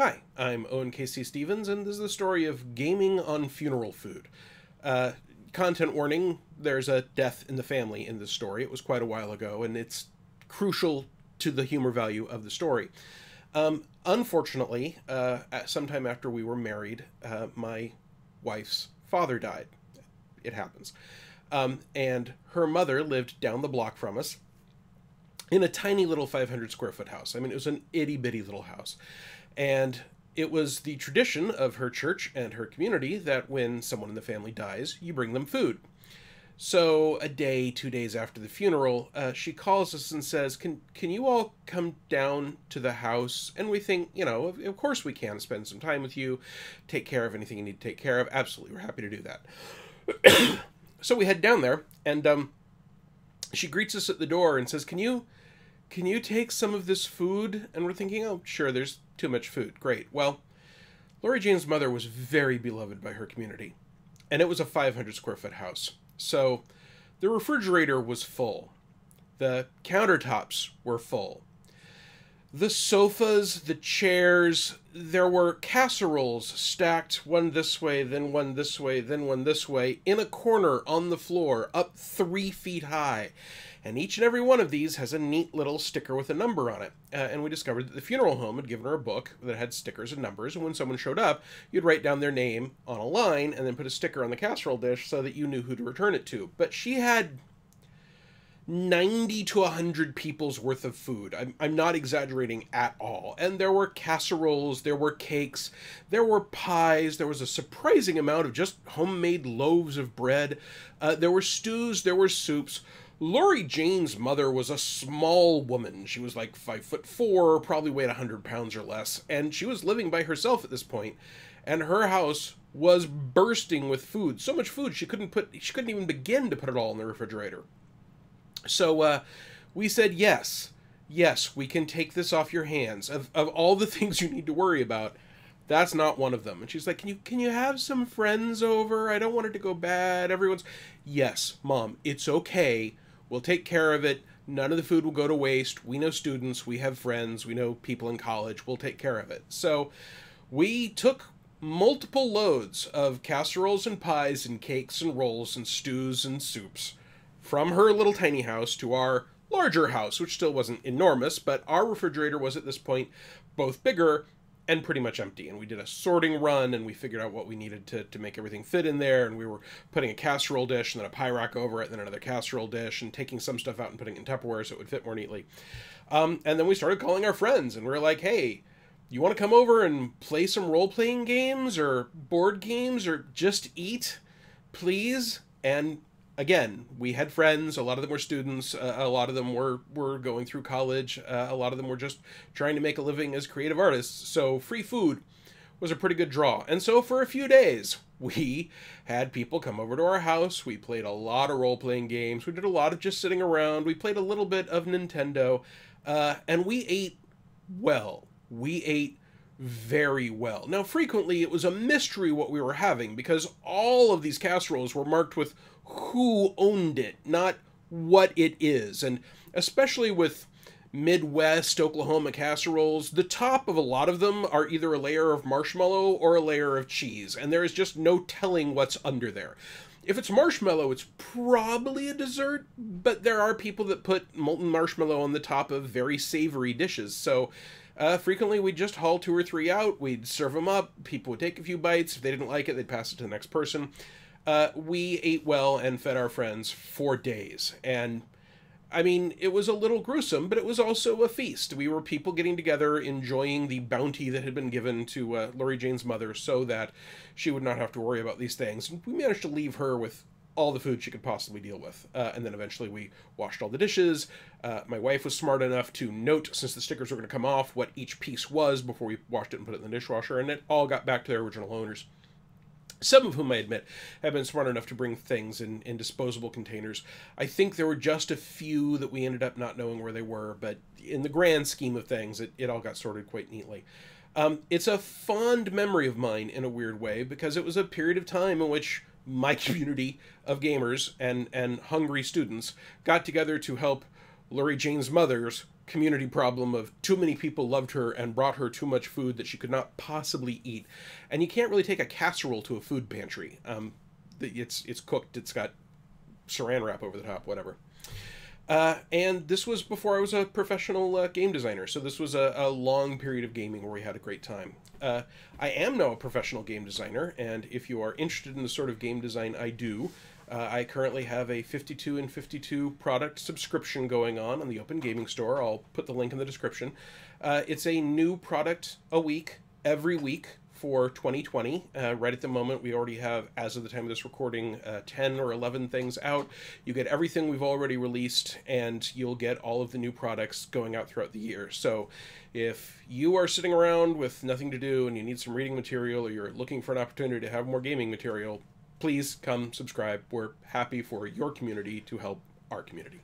Hi, I'm Owen Casey Stevens, and this is the story of gaming on funeral food. Uh, Content warning, there's a death in the family in this story. It was quite a while ago, and it's crucial to the humor value of the story. Unfortunately, sometime after we were married, my wife's father died. It happens. And her mother lived down the block from us in a tiny little 500 square foot house. I mean, it was an itty bitty little house. And it was the tradition of her church and her community that when someone in the family dies, you bring them food. So a day, 2 days after the funeral, she calls us and says, can you all come down to the house? And we think, of course we can spend some time with you, take care of anything you need to take care of. Absolutely, we're happy to do that. So we head down there, and she greets us at the door and says, can you take some of this food? And we're thinking, oh, sure, there's too much food. Great. Well, Lori Jane's mother was very beloved by her community, and it was a 500 square foot house. So the refrigerator was full. The countertops were full. The sofas, the chairs, there were casseroles stacked one this way, then one this way, then one this way, in a corner on the floor, up 3 feet high. And each and every one of these has a neat little sticker with a number on it. And we discovered that the funeral home had given her a book that had stickers and numbers, and when someone showed up, you'd write down their name on a line and then put a sticker on the casserole dish so that you knew who to return it to. But she had 90 to 100 people's worth of food. I'm not exaggerating at all. And there were casseroles, there were cakes, there were pies, there was a surprising amount of just homemade loaves of bread. There were stews, there were soups. Lori Jane's mother was a small woman. She was like 5'4", probably weighed 100 pounds or less, and she was living by herself at this point, and her house was bursting with food. So much food she couldn't even begin to put it all in the refrigerator. So we said, yes, we can take this off your hands. Of all the things you need to worry about, that's not one of them. And she's like, can you have some friends over? I don't want it to go bad. Yes, Mom, it's okay. We'll take care of it. None of the food will go to waste. We know students, we have friends, we know people in college. We'll take care of it. So we took multiple loads of casseroles and pies and cakes and rolls and stews and soups from her little tiny house to our larger house, which still wasn't enormous, but our refrigerator was at this point both bigger and pretty much empty. And we did a sorting run, and we figured out what we needed to make everything fit in there, and we were putting a casserole dish and then a pie rack over it, and then another casserole dish, and taking some stuff out and putting it in Tupperware so it would fit more neatly. And then we started calling our friends, and we were like, hey, you want to come over and play some role-playing games or board games or just eat, please? And again, we had friends. A lot of them were students. A lot of them were going through college. A lot of them were just trying to make a living as creative artists. So free food was a pretty good draw. And so for a few days, we had people come over to our house. We played a lot of role-playing games. We did a lot of just sitting around. We played a little bit of Nintendo. And we ate well. We ate very well. Now, frequently, it was a mystery what we were having, because all of these casseroles were marked with who owned it, not what it is. And especially with Midwest Oklahoma casseroles, the top of a lot of them are either a layer of marshmallow or a layer of cheese, and there is just no telling what's under there. If it's marshmallow, it's probably a dessert, but there are people that put molten marshmallow on the top of very savory dishes. So frequently we'd just haul 2 or 3 out, we'd serve them up, people would take a few bites. If they didn't like it, they'd pass it to the next person. We ate well and fed our friends for days. And I mean, it was a little gruesome, but it was also a feast. We were people getting together, enjoying the bounty that had been given to Lori Jane's mother so that she would not have to worry about these things. And we managed to leave her with all the food she could possibly deal with. And then eventually we washed all the dishes. My wife was smart enough to note, since the stickers were going to come off, what each piece was before we washed it and put it in the dishwasher, and it all got back to their original owners. Some of whom, I admit, have been smart enough to bring things in disposable containers. I think there were just a few that we ended up not knowing where they were, but in the grand scheme of things, it all got sorted quite neatly. It's a fond memory of mine in a weird way, because it was a period of time in which my community of gamers and hungry students got together to help Lori Jane's mother's community problem of too many people loved her and brought her too much food that she could not possibly eat. And you can't really take a casserole to a food pantry. It's cooked. It's got saran wrap over the top, whatever. And this was before I was a professional game designer, so this was a long period of gaming where we had a great time. I am now a professional game designer, and if you are interested in the sort of game design I do, I currently have a 52 and 52 product subscription going on the Open Gaming Store. I'll put the link in the description. It's a new product a week, every week, for 2020. Right at the moment, we already have, as of the time of this recording, 10 or 11 things out. You get everything we've already released, and you'll get all of the new products going out throughout the year. So if you are sitting around with nothing to do and you need some reading material, or you're looking for an opportunity to have more gaming material, please come subscribe. We're happy for your community to help our community.